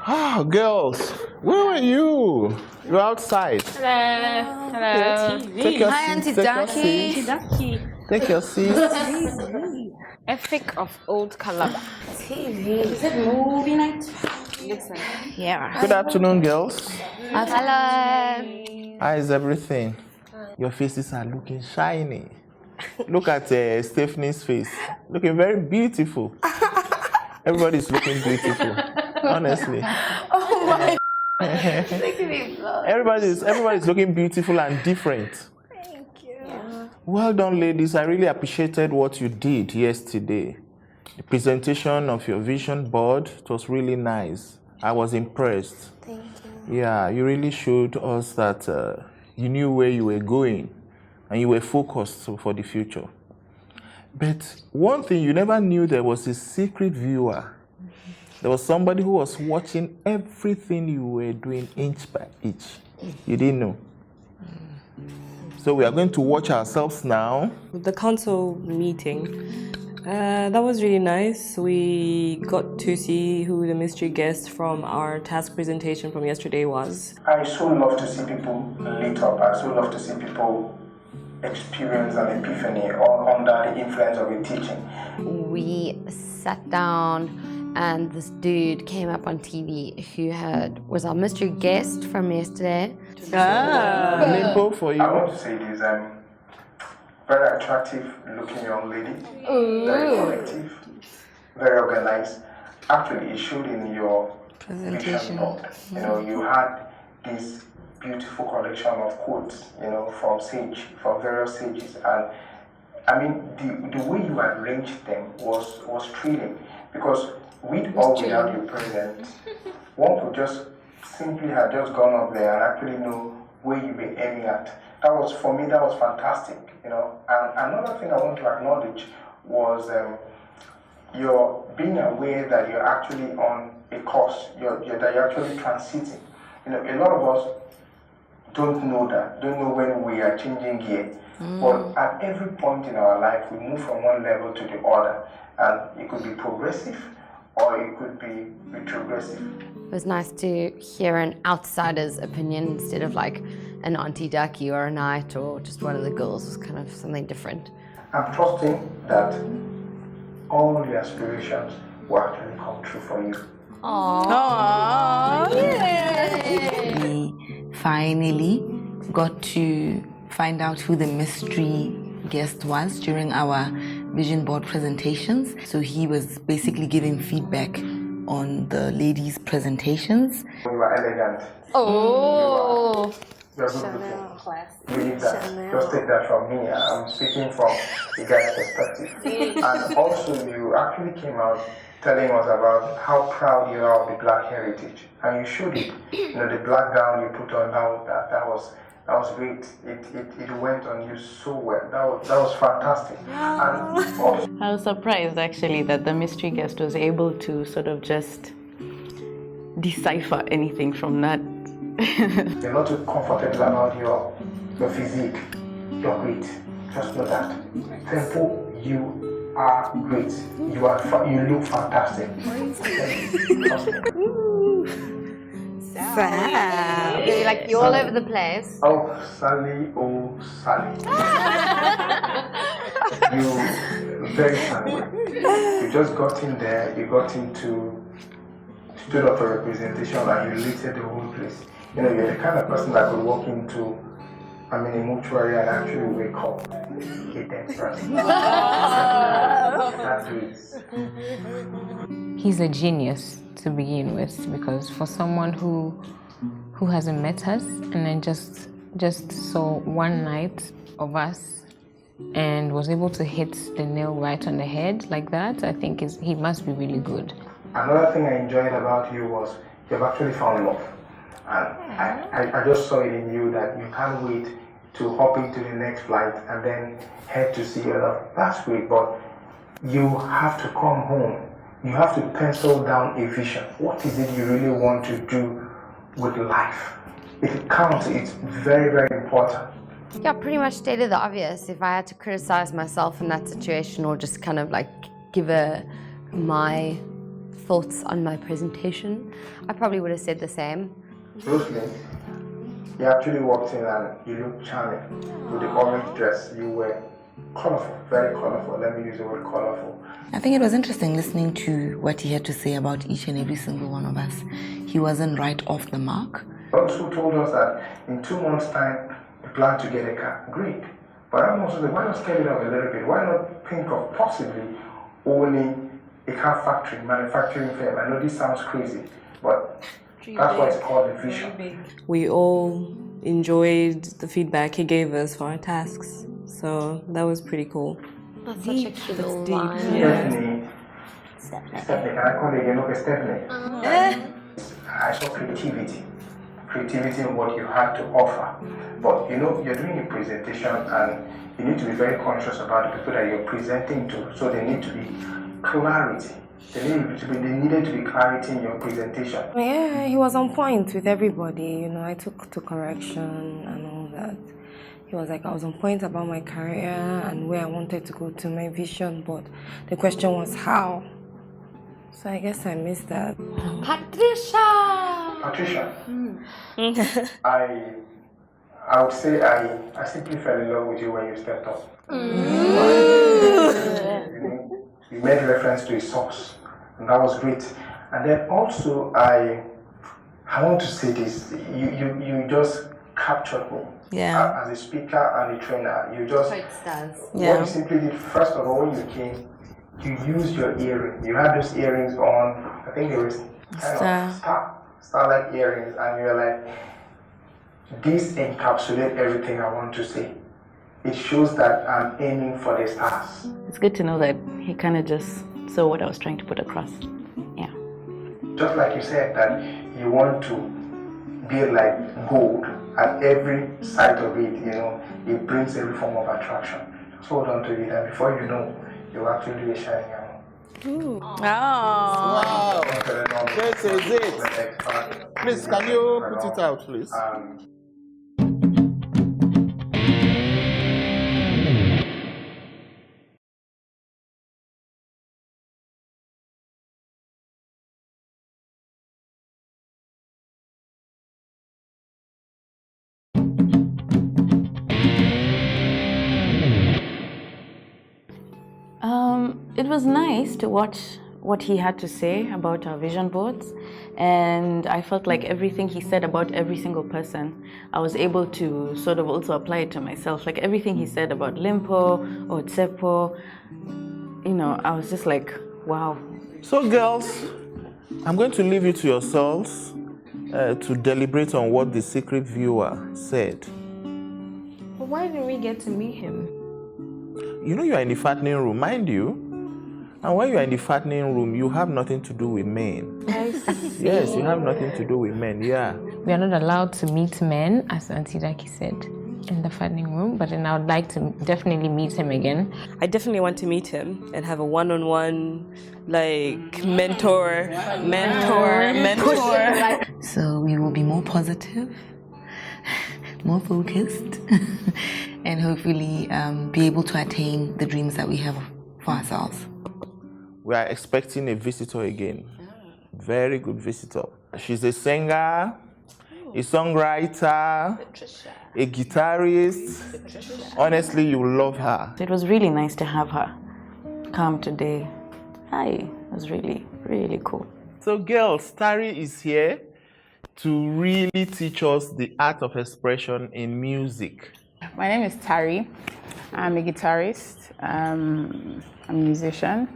Ah, girls, where were you? You're outside. Hello. Hello. Take your Hi, seats. Auntie Take your seats. Take your seats. Epic of old Calabar. TV. Is it movie night? Listen. Yeah. Good afternoon, girls. Hello. How is everything? Your faces are looking shiny. Look at Stephanie's face. Looking very beautiful. Everybody's looking beautiful. Honestly. Oh my. Look at me, Everybody's looking beautiful and different. Thank you. Well done, ladies. I really appreciated what you did yesterday. The presentation of your vision board, it was really nice. I was impressed. Thank you. Yeah, you really showed us that you knew where you were going and you were focused for the future. But one thing, you never knew there was a secret viewer. There was somebody who was watching everything you were doing inch by inch. You didn't know. So we are going to watch ourselves now. The council meeting, that was really nice. We got to see who the mystery guest from our task presentation from yesterday was. I so love to see people lit up. I so love to see people experience an epiphany or under the influence of a teaching. We sat down and this dude came up on TV who was our mystery guest from yesterday. Limpo for you. I want to say this, very attractive looking young lady, very collective, very organized. Actually, it showed in your presentation board. You know, you had this beautiful collection of quotes, you know, from various sages, and I mean the way you arranged them was thrilling, because with or without you present, one could just simply have just gone up there and actually know where you were aiming at. That was, for me, that was fantastic, you know. And another thing I want to acknowledge was your being aware that you're actually on a course, that you're actually transiting. You know, a lot of us don't know when we are changing gear. But at every point in our life, we move from one level to the other. And it could be progressive or it could be retrogressive. It was nice to hear an outsider's opinion instead of like an Auntie Ducky or a Knight or just one of the girls. It was kind of something different. I'm trusting that all your aspirations will actually come true for you. Aww. We finally got to find out who the mystery guest was during our vision board presentations. So he was basically giving feedback on the ladies' presentations. You are elegant. Oh. You're good looking. Believe that. Just take that from me. I'm speaking from the guy's perspective. And also, you actually came out telling us about how proud you are of the black heritage, and you showed it. You know, the black gown you put on, that was great. It went on you so well. That was fantastic. And also, I was surprised actually that the mystery guest was able to sort of just decipher anything from that. you're not too comfortable about your physique. You're great. Just know that. Tempo, you are great. You look fantastic. Like you're all over the place. Oh, Sally, oh, Sally. You very Sally. You just got in there, you got into, stood up for representation and you lifted the whole place. You know, you're the kind of person that could walk into, a mortuary and actually wake up a dead person. That is. He's a genius to begin with, because for someone who hasn't met us and then just saw one night of us and was able to hit the nail right on the head like that, I think he must be really good. Another thing I enjoyed about you was you've actually found love. And I just saw it in you that you can't wait to hop into the next flight and then head to see your love. That's great, but you have to come home. You have to pencil down a vision. What is it you really want to do with life? It counts. It's very, very important. Yeah, pretty much stated the obvious. If I had to criticize myself in that situation or just kind of like give my thoughts on my presentation, I probably would have said the same. Rosalie, you actually walked in and you looked charming with the orange dress. You were colorful, very colorful. Let me use the word colorful. I think it was interesting listening to what he had to say about each and every single one of us. He wasn't right off the mark. Also told us that in 2 months' time, you plan to get a car. Great. But I'm also saying, why not scale it up a little bit? Why not think of possibly owning a car factory, manufacturing firm? I know this sounds crazy, but that's why it's called a vision. We all enjoyed the feedback he gave us for our tasks, so that was pretty cool. That's such a cute little deep. line. Stephanie, can I call you again? Okay, Stephanie. I saw creativity in what you had to offer. But you know, you're doing a presentation and you need to be very conscious about the people that you're presenting to. So there need to be clarity. There needed to be clarity in your presentation. Yeah, he was on point with everybody. You know, I took to correction and all that. He was like, I was on point about my career and where I wanted to go to, my vision, but the question was how. So I guess I missed that. Patricia, I would say I simply fell in love with you when you stepped up. You made reference to a source, and that was great. And then also, I want to say this: you just captured me. Yeah. As a speaker and a trainer, you just Quite stars. what you simply did. First of all, when you came, you used your earring. You had those earrings on. I think they were kind of star-like earrings, and you were like, this encapsulates everything I want to say. It shows that I'm aiming for the stars. It's good to know that he kind of just saw what I was trying to put across. Yeah. Just like you said, that you want to be like gold at every side of it, you know, it brings every form of attraction. Just hold on to it, and before you know, you'll actually be a shining emerald. Wow. This is it. Please, can you put it out, please? It was nice to watch what he had to say about our vision boards, and I felt like everything he said about every single person, I was able to sort of also apply it to myself. Like everything he said about Limpo or Tsepo, you know, I was just like, wow. So girls, I'm going to leave you to yourselves to deliberate on what the secret viewer said. But why didn't we get to meet him? You know you are in the fattening room, mind you. And when you are in the fattening room, you have nothing to do with men. Yes, you have nothing to do with men, yeah. We are not allowed to meet men, as Auntie Daki said, in the fattening room, but then I would like to definitely meet him again. I definitely want to meet him and have a one-on-one, like, mentor. So we will be more positive, more focused, and hopefully be able to attain the dreams that we have for ourselves. We are expecting a visitor again. Very good visitor. She's a singer, a songwriter, a guitarist. Honestly, you will love her. It was really nice to have her come today. It was really, really cool. So girls, Tari is here to really teach us the art of expression in music. My name is Tari. I'm a guitarist, I'm a musician,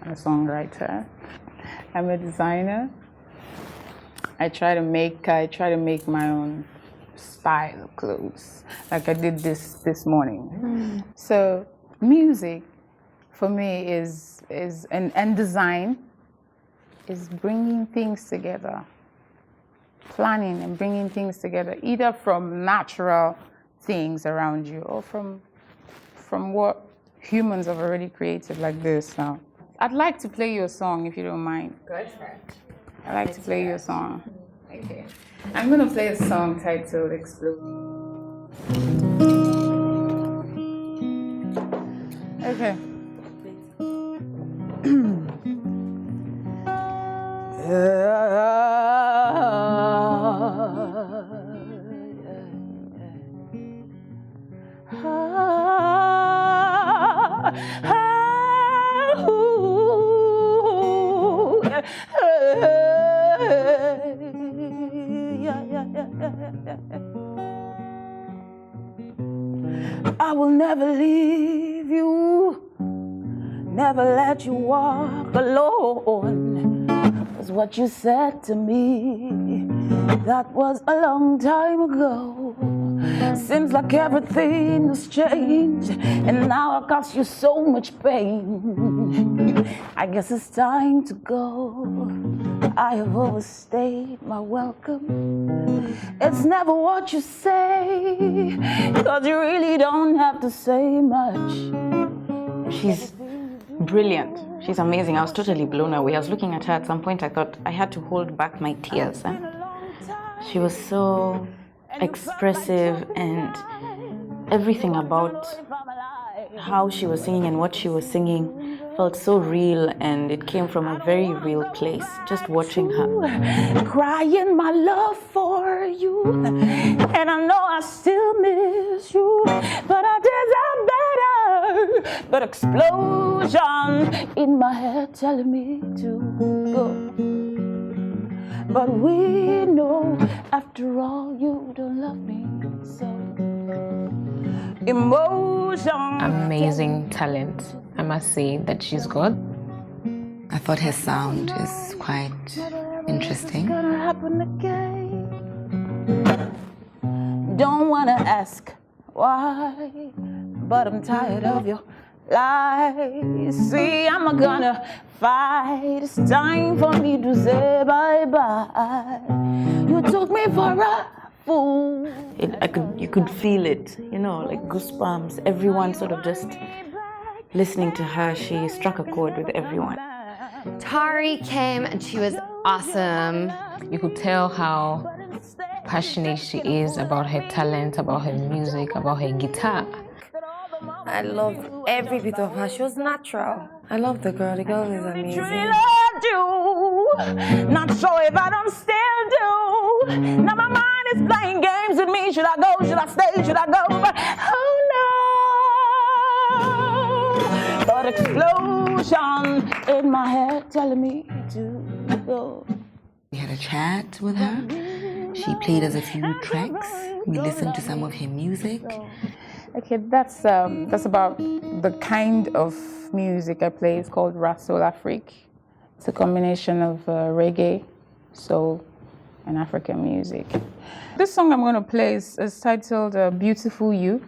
I'm a songwriter, I'm a designer. I try to make my own style of clothes, like I did this morning. So music for me is and design is bringing things together, planning and bringing things together, either from natural things around you or from what humans have already created, like this. Now, I'd like to play you a song if you don't mind. Go for it. I'd like to play you a song. Okay. I'm gonna play a song titled Explode. Okay. I will never leave you, never let you walk alone, was what you said to me. That was a long time ago. Seems like everything has changed, and now I cause you so much pain. I guess it's time to go. I have overstayed my welcome. It's never what you say, cause you really don't have to say much. She's brilliant. She's amazing. I was totally blown away. I was looking at her at some point. I thought I had to hold back my tears. She was so expressive, and everything about how she was singing and what she was singing felt so real, and it came from a very real place, just watching her. Crying my love for you, and I know I still miss you, but I deserve better. But explosion in my head telling me to go. But we know, after all, you don't love me, so emotion. Amazing talent. I must say that she's got. I thought her sound is quite interesting. Gonna happen again. Don't wanna ask why, but I'm tired of your lies. See, I'm gonna fight. It's time for me to say bye-bye. You took me for a fool. You could feel it, you know, like goosebumps. Everyone sort of just listening to her. She struck a chord with everyone. Tari came and she was awesome. You could tell how passionate she is about her talent, about her music, about her guitar. I loved every bit of her. She was natural. I love the girl. The girl is amazing. Loved you. Not sure if I don't still do. Now my mind is playing games with me. Should I go? Should I stay? Should I go? But oh no. But explosion in my head telling me to go. We had a chat with her. She played us a few tracks. We listened to some of her music. Okay, that's about the kind of music I play. It's called Rap Soul Afrique. It's a combination of reggae, soul, and African music. This song I'm going to play is titled Beautiful You.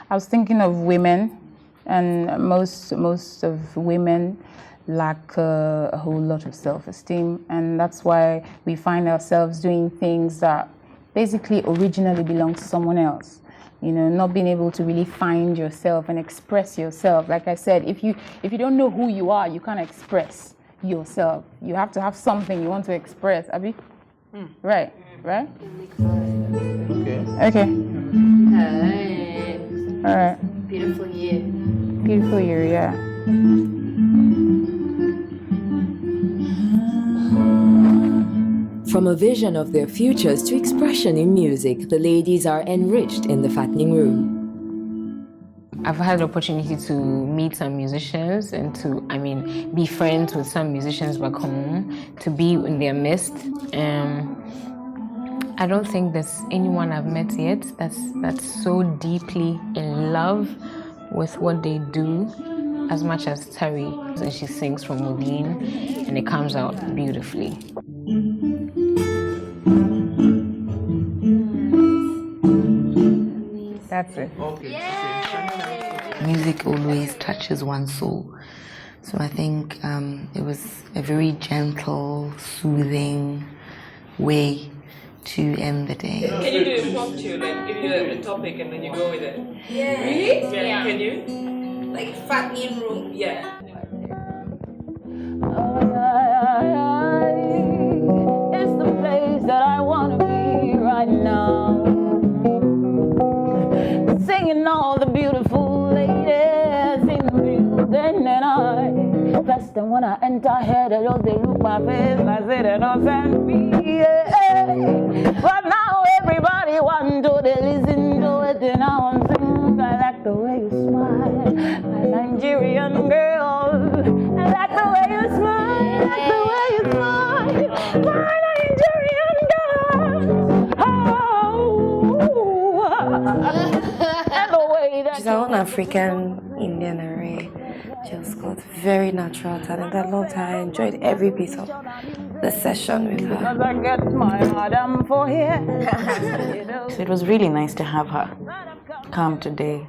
I was thinking of women, and most of women lack a whole lot of self-esteem, and that's why we find ourselves doing things that basically originally belong to someone else. You know, not being able to really find yourself and express yourself. Like I said, if you don't know who you are, you can't express yourself. You have to have something you want to express. Abi? Right? Okay. Okay. Hey. All right. Beautiful year. Beautiful year, yeah. From a vision of their futures to expression in music, the ladies are enriched in the Fattening room. I've had the opportunity to meet some musicians and to, be friends with some musicians back home, to be in their midst. I don't think there's anyone I've met yet that's so deeply in love with what they do as much as Tari. And she sings from within, and it comes out beautifully. That's it. Music always touches one's soul. So I think it was a very gentle, soothing way to end the day. Can you do a prompt too? Like give you a topic and then you go with it. Yeah. Really? Yeah. Can you? Like Fattening room. Yeah. It's the place that I want to be right now. Singing all the beautiful ladies in the building, and I bless them when I enter here. They just they look my face, I say they don't send me. Yeah. But now everybody want to they listen to it, and I want to sing. I like the way you smile, my Nigerian girl. I like the way you smile, I like the way you smile. African Indian array. Just got very natural talent. I loved her. I enjoyed every piece of the session with her. Because I get my madam for here. So it was really nice to have her come today.